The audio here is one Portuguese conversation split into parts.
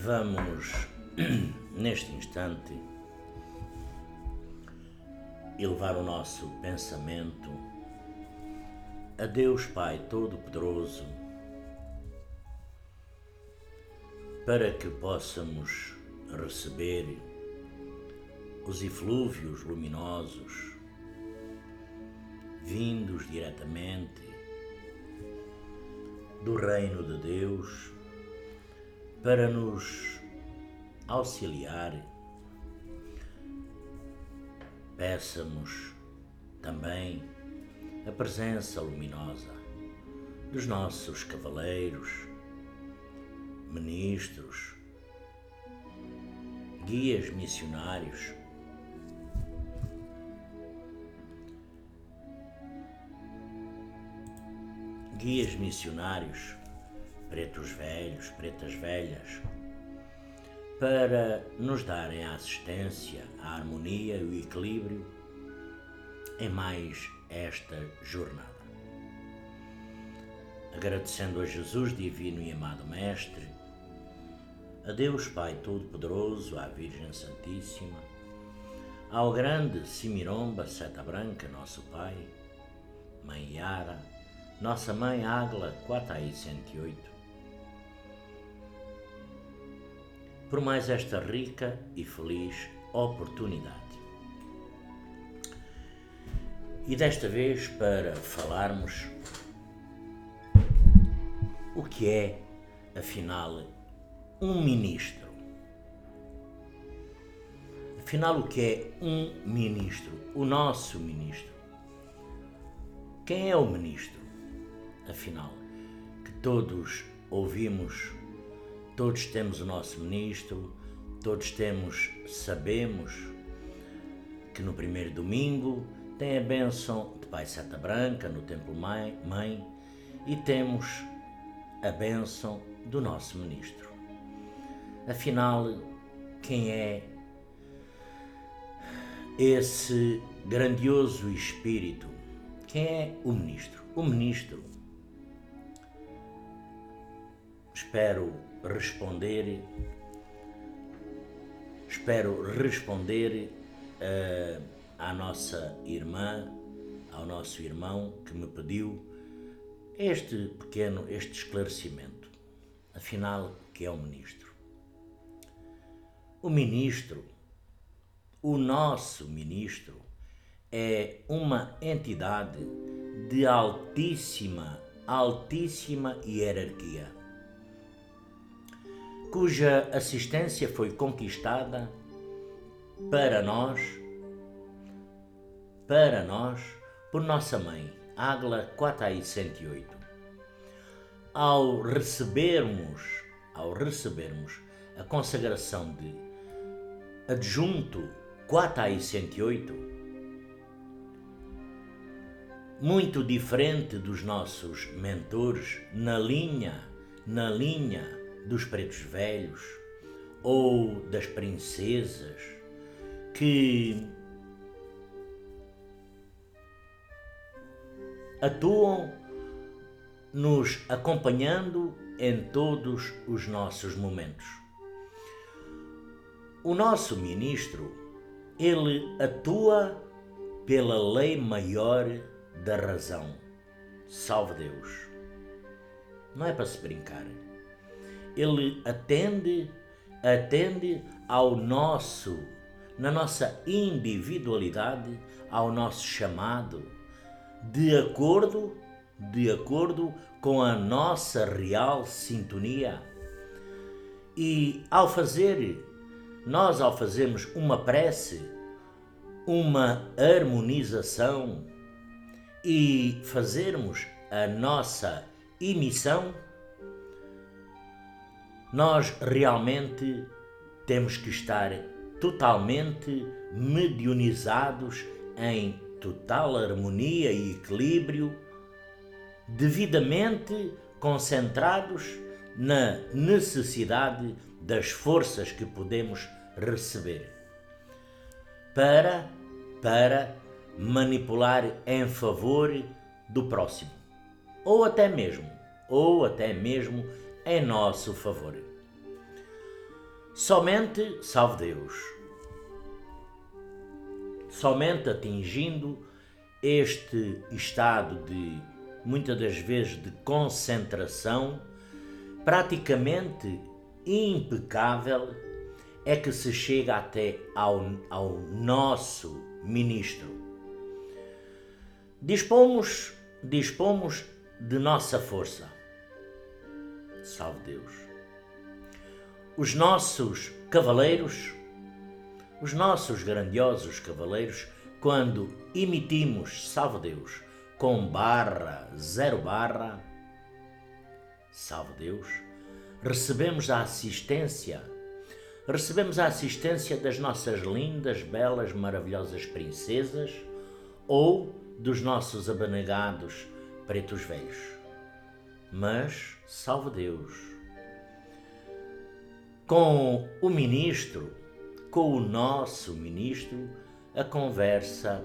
Vamos, neste instante, elevar o nosso pensamento a Deus Pai Todo-Poderoso para que possamos receber os eflúvios luminosos vindos diretamente do Reino de Deus para nos auxiliar. Peçamos também a presença luminosa dos nossos cavaleiros, ministros, guias missionários, pretos velhos, pretas velhas, para nos darem a assistência, a harmonia e o equilíbrio em mais esta jornada. Agradecendo a Jesus divino e amado Mestre, a Deus Pai Todo-Poderoso, à Virgem Santíssima, ao grande Simiromba Seta Branca, nosso Pai, Mãe Yara, nossa Mãe Águila Quatai 108, por mais esta rica e feliz oportunidade. E desta vez para falarmos o que é, afinal, um ministro. Afinal, o que é um ministro? O nosso ministro. Quem é o ministro? Afinal, que todos ouvimos, todos temos o nosso ministro, todos sabemos que no primeiro domingo tem a bênção de Pai Seta Branca no Templo Mãe e temos a bênção do nosso ministro. Afinal, quem é esse grandioso espírito? Quem é o ministro? O ministro, espero responder à nossa irmã, ao nosso irmão que me pediu este esclarecimento. Afinal, o que é o ministro? O ministro, o nosso ministro, é uma entidade de altíssima hierarquia, cuja assistência foi conquistada para nós, por nossa Mãe, Águila Quatai 108. Ao recebermos a consagração de adjunto Quatai 108, muito diferente dos nossos mentores na linha dos pretos velhos ou das princesas que atuam nos acompanhando em todos os nossos momentos. O nosso ministro, ele atua pela lei maior da razão. Salve Deus! Não é para se brincar. Ele atende na nossa individualidade, ao nosso chamado, de acordo com a nossa real sintonia. E ao fazermos uma prece, uma harmonização e fazermos a nossa emissão, nós realmente temos que estar totalmente medionizados em total harmonia e equilíbrio, devidamente concentrados na necessidade das forças que podemos receber para manipular em favor do próximo, ou até mesmo em nosso favor. Somente, salve Deus, somente atingindo este estado de, muitas das vezes, de concentração praticamente impecável, é que se chega até ao nosso ministro. Dispomos de nossa força. Salve Deus. Os nossos cavaleiros, os nossos grandiosos cavaleiros, quando emitimos, salve Deus, com barra, 0 barra, salve Deus, recebemos a assistência das nossas lindas, belas, maravilhosas princesas ou dos nossos abnegados pretos velhos. Mas, salve Deus, com o ministro, com o nosso ministro, a conversa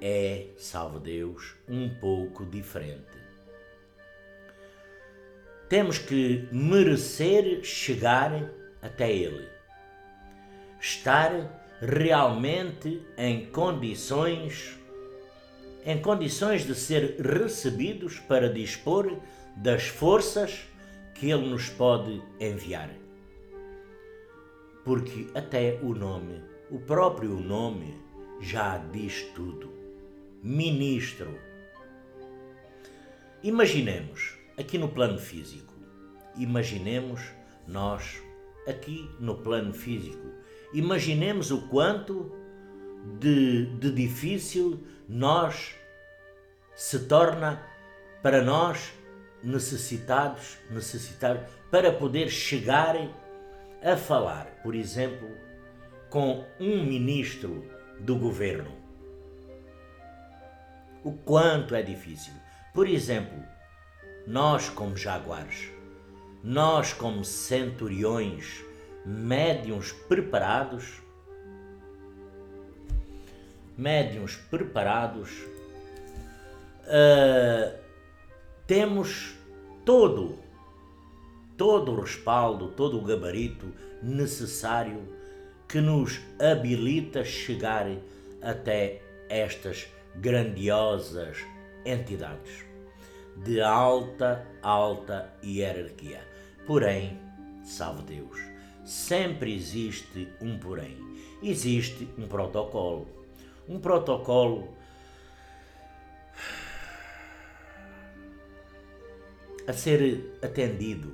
é, salve Deus, um pouco diferente. Temos que merecer chegar até ele. Estar realmente em condições de ser recebidos para dispor das forças que ele nos pode enviar. Porque até o próprio nome já diz tudo. Ministro. Imaginemos, aqui no plano físico, imaginemos o quanto de difícil nós se torna para nós necessitados para poder chegar a falar, por exemplo, com um ministro do governo. O quanto é difícil. Por exemplo, nós como jaguares, nós como centuriões, médiuns preparados, temos todo o respaldo, todo o gabarito necessário que nos habilita a chegar até estas grandiosas entidades de alta hierarquia. Porém, salve Deus, sempre existe um porém. Existe um protocolo a ser atendido.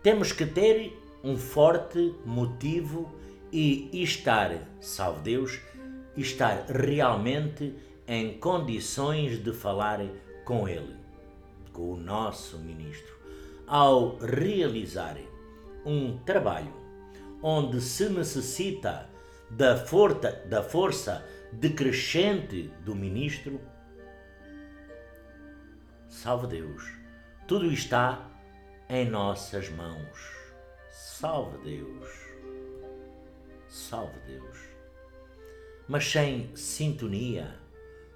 Temos que ter um forte motivo e estar, salve Deus, estar realmente em condições de falar com ele, com o nosso ministro, ao realizar um trabalho onde se necessita da força decrescente do ministro. Salve Deus, tudo está em nossas mãos. Salve Deus, salve Deus. Mas sem sintonia,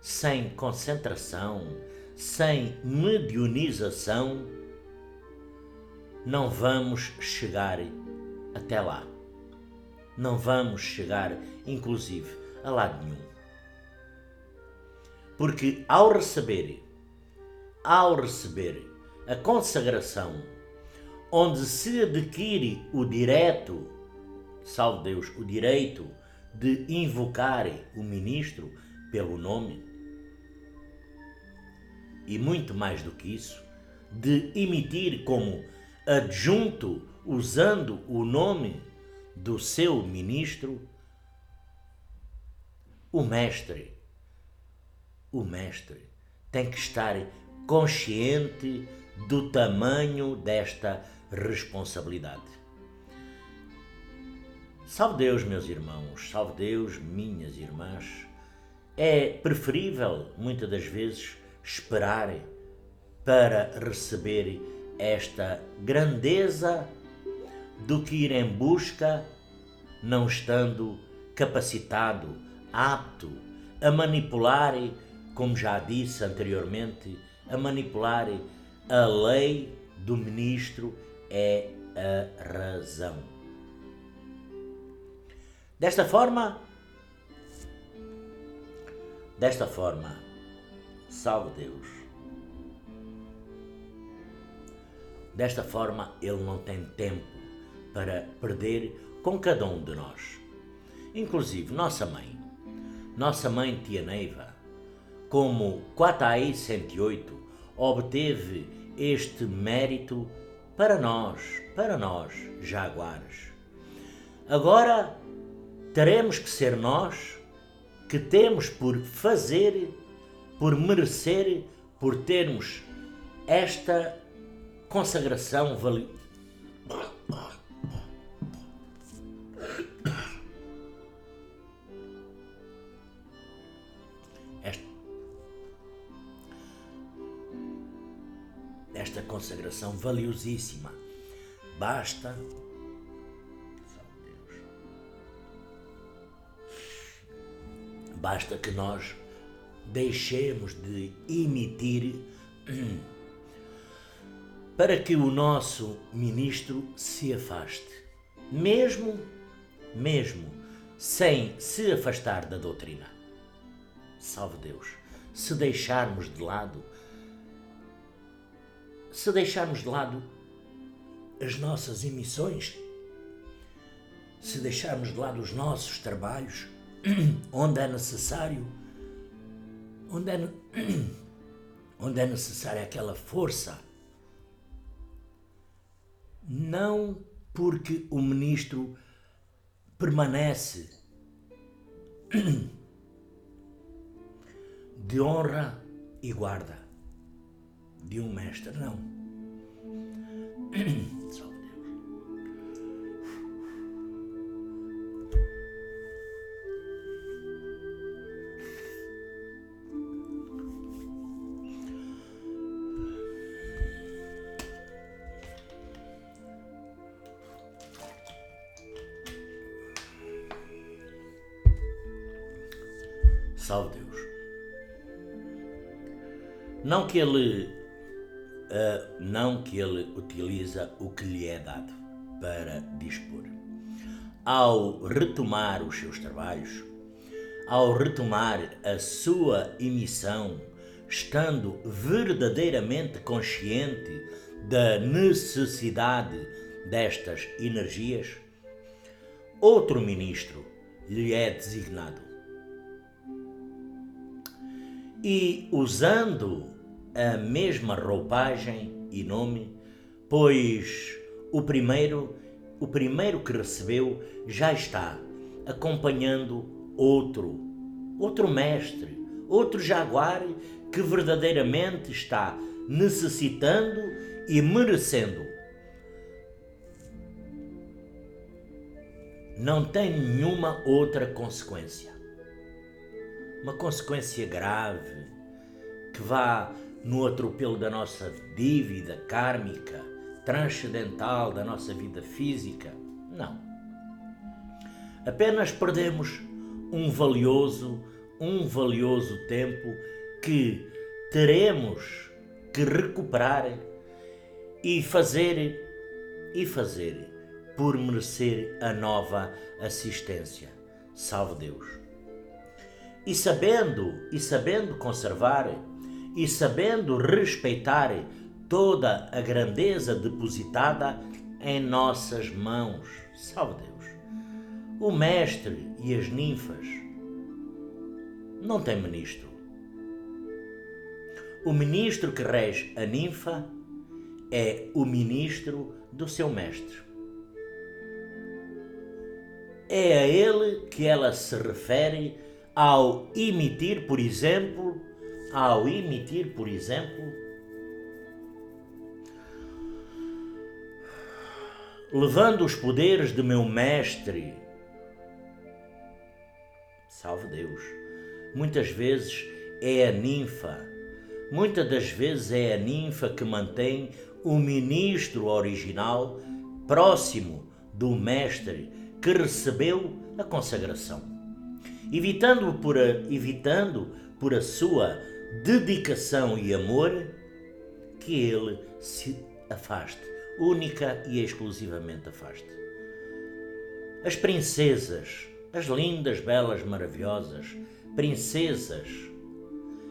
sem concentração, sem mediunização, não vamos chegar até lá. Não vamos chegar, inclusive, a lado nenhum. Porque ao receber a consagração, onde se adquire o direito, salve Deus, o direito de invocar o ministro pelo nome, e muito mais do que isso, de emitir como adjunto, usando o nome do seu ministro, o mestre tem que estar consciente do tamanho desta responsabilidade. Salve Deus, meus irmãos, salve Deus, minhas irmãs. É preferível, muitas das vezes, esperar para receber esta grandeza do que ir em busca, não estando capacitado, apto a manipular, como já disse anteriormente, a manipular a lei do ministro é a razão. Desta forma, salve Deus, desta forma Ele não tem tempo para perder com cada um de nós. Inclusive nossa mãe tia Neiva, como Quatai 108, obteve este mérito para nós, jaguares. Agora teremos que ser nós que temos por fazer, por merecer, por termos esta consagração esta consagração valiosíssima. Basta que nós deixemos de emitir para que o nosso ministro se afaste, mesmo sem se afastar da doutrina. Salve Deus, se deixarmos de lado as nossas emissões, se deixarmos de lado os nossos trabalhos, onde é necessário aquela força, não porque o ministro permanece de honra e guarda de um mestre, não. Salve Deus. Salve Deus. Não que ele utiliza o que lhe é dado para dispor. Ao retomar os seus trabalhos, ao retomar a sua emissão, estando verdadeiramente consciente da necessidade destas energias, outro ministro lhe é designado. E usando a mesma roupagem e nome, pois o primeiro que recebeu já está acompanhando outro mestre, outro jaguar que verdadeiramente está necessitando e merecendo. Não tem nenhuma outra consequência. Uma consequência grave que vá no atropelo da nossa dívida kármica, transcendental da nossa vida física. Não. Apenas perdemos um valioso tempo que teremos que recuperar e fazer por merecer a nova assistência. Salve Deus. E sabendo conservar e sabendo respeitar toda a grandeza depositada em nossas mãos. Salve Deus. O mestre e as ninfas não têm ministro. O ministro que rege a ninfa é o ministro do seu mestre. É a ele que ela se refere ao emitir, por exemplo, levando os poderes de meu mestre. Salve Deus. Muitas das vezes é a ninfa que mantém o ministro original próximo do mestre que recebeu a consagração, evitando por a sua dedicação e amor que ele se afaste, única e exclusivamente afaste. As princesas as lindas, belas, maravilhosas princesas,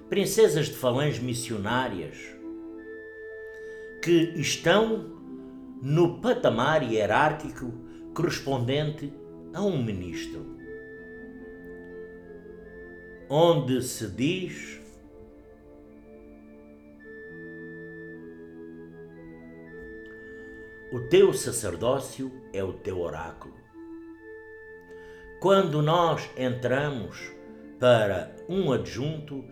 princesas de falanges missionárias, que estão no patamar hierárquico correspondente a um ministro, onde se diz: o teu sacerdócio é o teu oráculo. Quando nós entramos para um adjunto,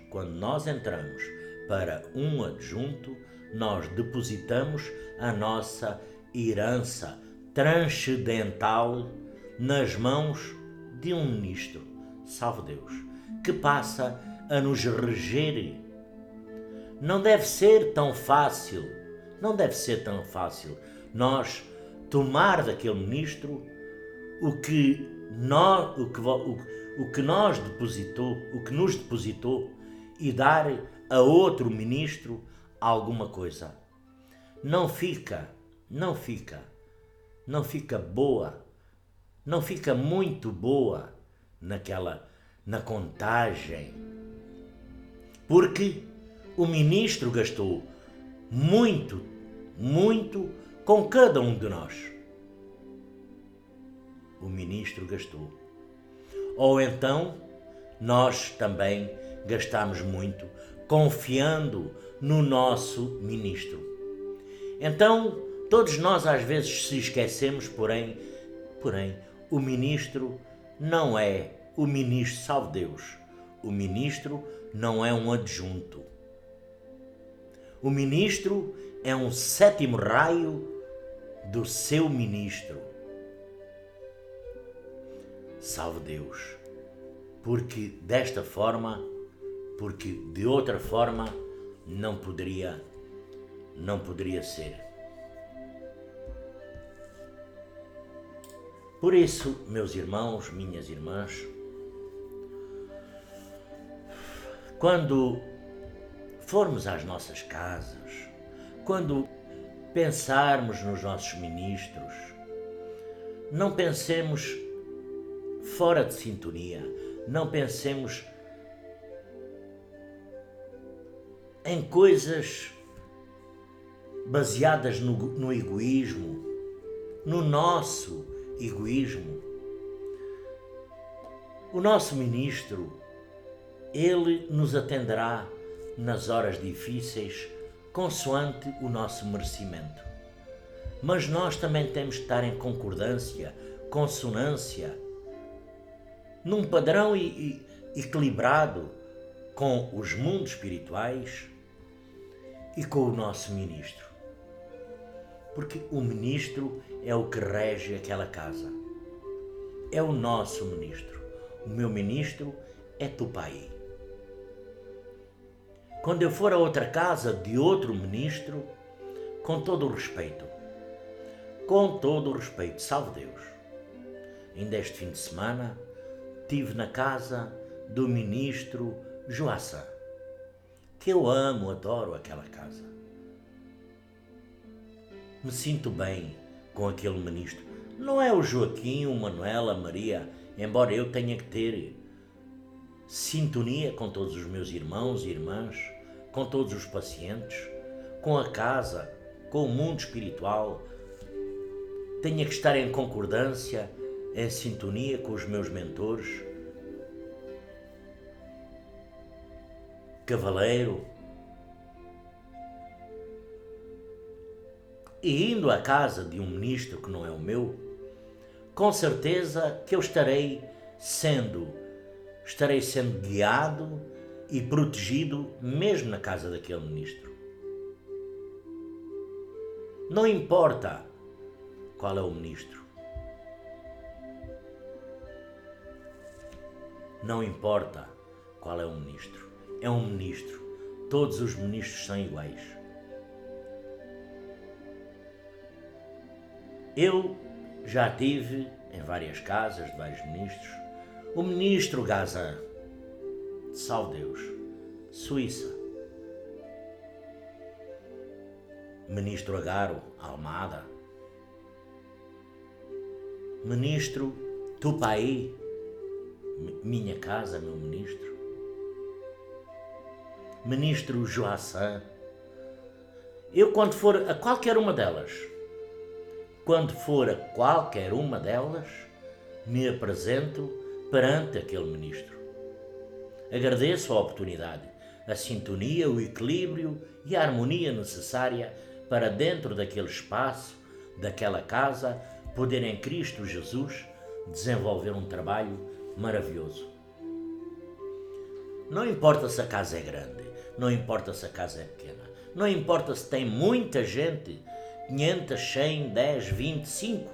quando nós entramos para um adjunto, nós depositamos a nossa herança transcendental nas mãos de um ministro, salve Deus, que passa a nos reger. Não deve ser tão fácil nós tomar daquele ministro o que nos depositou e dar a outro ministro alguma coisa. Não fica boa, não fica muito boa na contagem, porque o ministro gastou muito com cada um de nós. O ministro gastou. Ou então, nós também gastamos muito confiando no nosso ministro. Então, todos nós às vezes se esquecemos, porém, o ministro não é o ministro, salve Deus. O ministro não é um adjunto. O ministro é um sétimo raio do seu ministro. Salve Deus. Porque de outra forma não poderia ser. Por isso, meus irmãos, minhas irmãs, quando formos às nossas casas, quando pensarmos nos nossos ministros, não pensemos fora de sintonia, não pensemos em coisas baseadas no egoísmo, no nosso egoísmo. O nosso ministro, ele nos atenderá nas horas difíceis, consoante o nosso merecimento. Mas nós também temos de estar em concordância, consonância, num padrão equilibrado com os mundos espirituais e com o nosso ministro. Porque o ministro é o que rege aquela casa. É o nosso ministro. O meu ministro é Tupaí. Quando eu for a outra casa de outro ministro, com todo o respeito, salve Deus. Ainda este fim de semana estive na casa do ministro Joaçã, que eu amo, adoro aquela casa. Me sinto bem com aquele ministro. Não é o Joaquim, o Manuel, a Maria, embora eu tenha que ter sintonia com todos os meus irmãos e irmãs, com todos os pacientes, com a casa, com o mundo espiritual, tenha que estar em concordância, em sintonia com os meus mentores, cavaleiro, e indo à casa de um ministro que não é o meu, com certeza que eu estarei sendo guiado e protegido mesmo na casa daquele ministro. Não importa qual é o ministro. Não importa qual é o ministro. É um ministro. Todos os ministros são iguais. Eu já tive em várias casas de vários ministros. O ministro Gazan, salve Deus, Suíça. Ministro Agaro, Almada. Ministro Tu para aí, minha casa, meu ministro, ministro Joaçã, eu quando for a qualquer uma delas, me apresento perante aquele ministro. Agradeço a oportunidade, a sintonia, o equilíbrio e a harmonia necessária para dentro daquele espaço, daquela casa, poder em Cristo Jesus desenvolver um trabalho maravilhoso. Não importa se a casa é grande, não importa se a casa é pequena, não importa se tem muita gente, 500, 100, 10, 20, 5,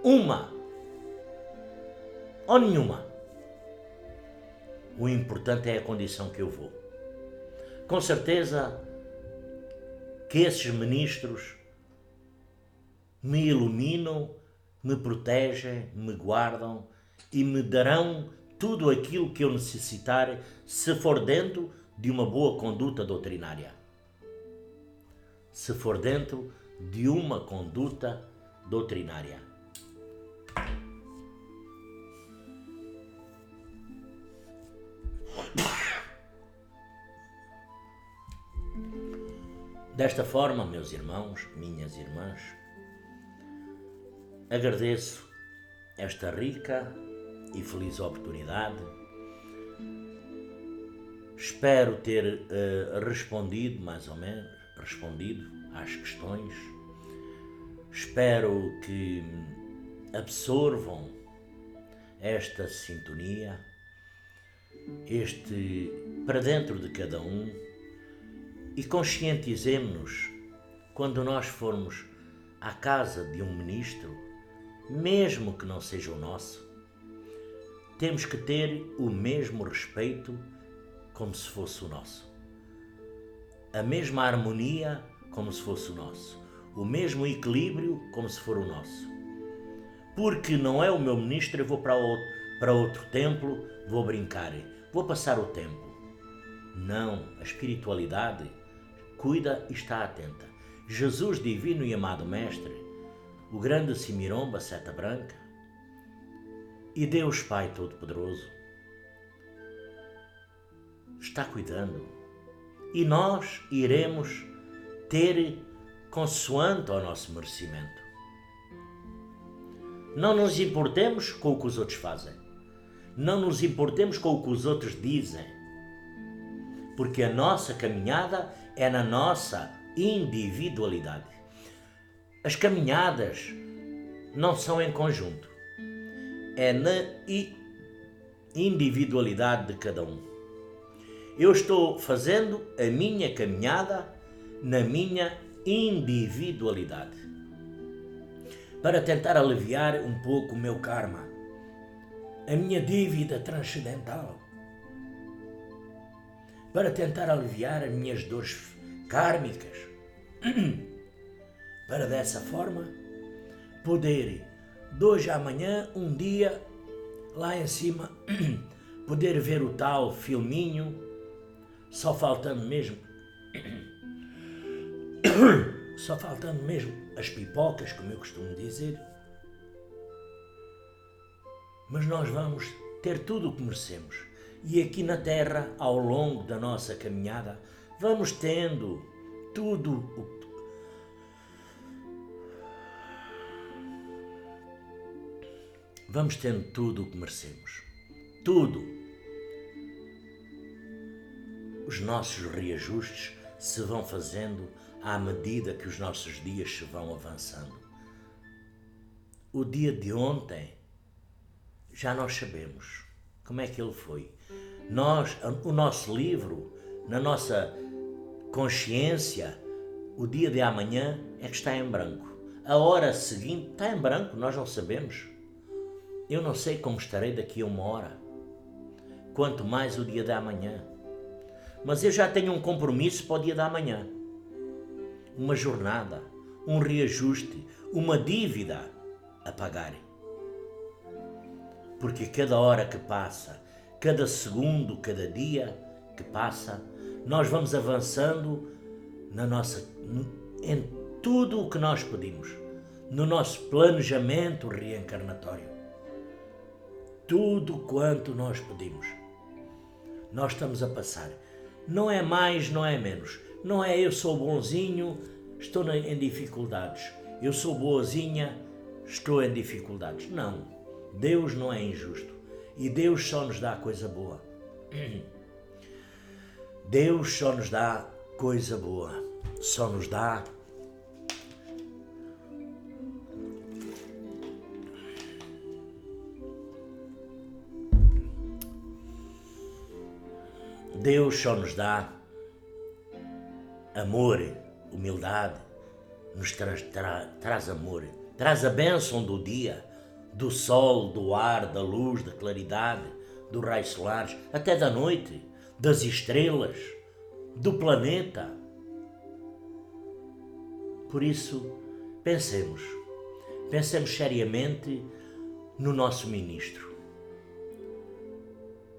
uma ou nenhuma. O importante é a condição que eu vou. Com certeza que esses ministros me iluminam, me protegem, me guardam e me darão tudo aquilo que eu necessitar se for dentro de uma boa conduta doutrinária. Se for dentro de uma conduta doutrinária. Desta forma, meus irmãos, minhas irmãs, agradeço esta rica e feliz oportunidade. Espero ter respondido, mais ou menos, às questões. Espero que absorvam esta sintonia, para dentro de cada um, e conscientizemo-nos quando nós formos à casa de um ministro, mesmo que não seja o nosso, temos que ter o mesmo respeito como se fosse o nosso, a mesma harmonia como se fosse o nosso, o mesmo equilíbrio como se for o nosso. Porque não é o meu ministro, eu vou para outro templo, vou brincar, vou passar o tempo. Não, a espiritualidade cuida e está atenta. Jesus divino e amado Mestre, o grande Simiromba, seta branca, e Deus Pai Todo-Poderoso, está cuidando. E nós iremos ter consoante ao nosso merecimento. Não nos importemos com o que os outros fazem. Não nos importemos com o que os outros dizem. Porque a nossa caminhada é na nossa individualidade. As caminhadas não são em conjunto. É na individualidade de cada um. Eu estou fazendo a minha caminhada na minha individualidade, para tentar aliviar um pouco o meu karma, a minha dívida transcendental, para tentar aliviar as minhas dores kármicas, para dessa forma poder, de hoje à amanhã, um dia, lá em cima, poder ver o tal filminho, só faltando mesmo as pipocas, como eu costumo dizer. Mas nós vamos ter tudo o que merecemos. E aqui na Terra, ao longo da nossa caminhada, vamos tendo tudo o que merecemos. Tudo. Os nossos reajustes se vão fazendo à medida que os nossos dias se vão avançando. O dia de ontem, já nós sabemos como é que ele foi. O nosso livro, na nossa consciência, o dia de amanhã é que está em branco. A hora seguinte está em branco, nós não sabemos. Eu não sei como estarei daqui a 1 hora, quanto mais o dia de amanhã. Mas eu já tenho um compromisso para o dia da manhã. Uma jornada, um reajuste, uma dívida a pagar. Porque cada hora que passa, cada segundo, cada dia que passa, nós vamos avançando em tudo o que nós pedimos, no nosso planejamento reencarnatório. tudo quanto nós pedimos. Nós estamos a passar. Não é mais, não é menos. Não é eu sou bonzinho, estou em dificuldades. Eu sou boazinha, estou em dificuldades. Não. Deus não é injusto. E Deus só nos dá coisa boa. Deus só nos dá coisa boa. Só nos dá Deus só nos dá amor, humildade, nos traz amor, traz a bênção do dia, do sol, do ar, da luz, da claridade, dos raios solares, até da noite, das estrelas, do planeta. Por isso, pensemos seriamente no nosso ministro.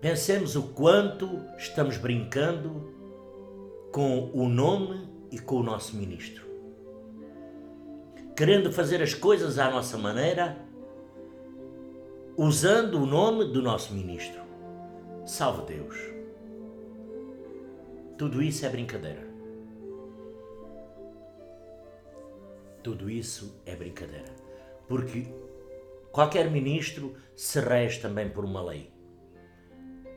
Pensemos o quanto estamos brincando com o nome e com o nosso ministro. Querendo fazer as coisas à nossa maneira, usando o nome do nosso ministro. Salve Deus! Tudo isso é brincadeira. Tudo isso é brincadeira. Porque qualquer ministro se rege também por uma lei.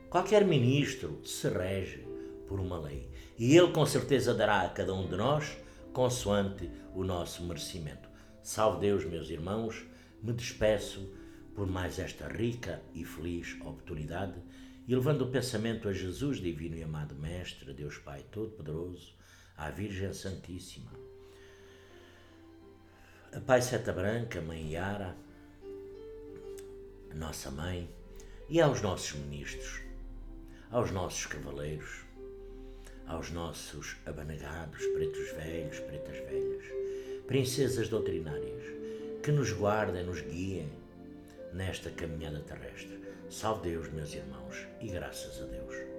Qualquer ministro se rege por uma lei. E ele com certeza dará a cada um de nós consoante o nosso merecimento. Salve Deus, meus irmãos, me despeço por mais esta rica e feliz oportunidade e levando o pensamento a Jesus, divino e amado Mestre, a Deus Pai Todo-Poderoso, à Virgem Santíssima, a Pai Seta Branca, Mãe Yara, a nossa Mãe, e aos nossos ministros, aos nossos cavaleiros, aos nossos abanagados, pretos velhos, pretas velhas, princesas doutrinárias, que nos guardem, nos guiem nesta caminhada terrestre. Salve Deus, meus irmãos, e graças a Deus.